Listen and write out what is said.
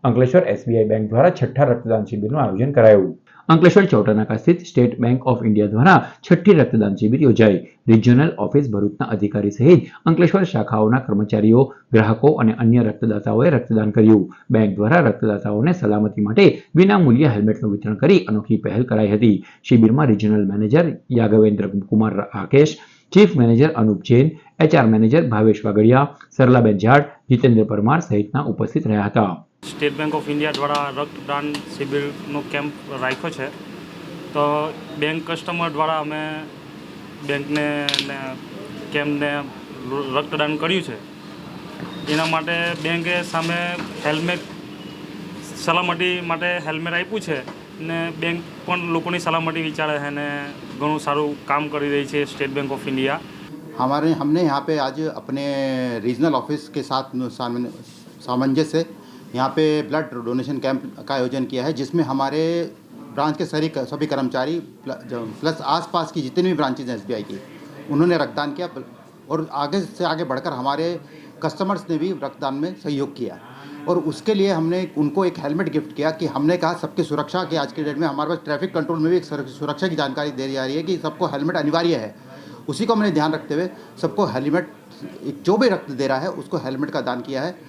Ankleshwar SBI bank દ્વારા છઠ્ઠા રક્તદાન શિબિરનું આયોજન કરાયું. અંકલેશ્વર ચૌટાનાકા સ્થિત સ્ટેટ બેંક ઓફ ઇન્ડિયા દ્વારા છઠ્ઠી રક્તદાન શિબિર યોજાઈ. રિજિયોનલ ઓફિસ ભરૂચના અધિકારી સહિત અંકલેશ્વર શાખાઓના કર્મચારીઓ, ગ્રાહકો અને અન્ય રક્તદાતાઓએ રક્તદાન કર્યું. બેંક દ્વારા રક્તદાતાઓને સલામતી માટે વિનામૂલ્યે હેલ્મેટનું વિતરણ કરી અનોખી પહેલ કરાઈ હતી. શિબિરમાં regional manager Yagvendra Kumar Rakesh, chief manager Anup Jain, HR manager Bhavesh Vagadiya, Sarlaben Jat, Jitendra Parmar સહિતના ઉપસ્થિત રહ્યા હતા. સ્ટેટ બેંક ઓફ ઇન્ડિયા દ્વારા રક્તદાન શિબિરનો કેમ્પ રાખ્યો છે. તો બેંક કસ્ટમર દ્વારા અમે બેંકને કેમ્પને રક્તદાન કર્યું છે. એના માટે બેંકે સામે હેલ્મેટ સલામતી માટે હેલ્મેટ આપ્યું છે ને બેંક પણ લોકોની સલામતી વિચારે છે ને ઘણું સારું કામ કરી રહી છે સ્ટેટ બેંક ઓફ इंडिया. हमने यहाँ पे आज अपने रीजनल ऑफिस के साथ सामंजस्य से यहाँ पे ब्लड डोनेशन कैंप का आयोजन किया है, जिसमें हमारे ब्रांच के सभी कर्मचारी प्लस आसपास की जितनी भी ब्रांचेज हैं एसबीआई की, उन्होंने रक्तदान किया और आगे से आगे बढ़कर हमारे कस्टमर्स ने भी रक्तदान में सहयोग किया और उसके लिए हमने उनको एक हेलमेट गिफ्ट किया कि हमने कहा सबकी सुरक्षा की आज के डेट में हमारे पास ट्रैफिक कंट्रोल में भी एक सुरक्षा की जानकारी दी जा रही है कि सबको हेलमेट अनिवार्य है. उसी को हमने ध्यान रखते हुए सबको हेलमेट, जो भी रक्त दे रहा है उसको हेलमेट का दान किया है.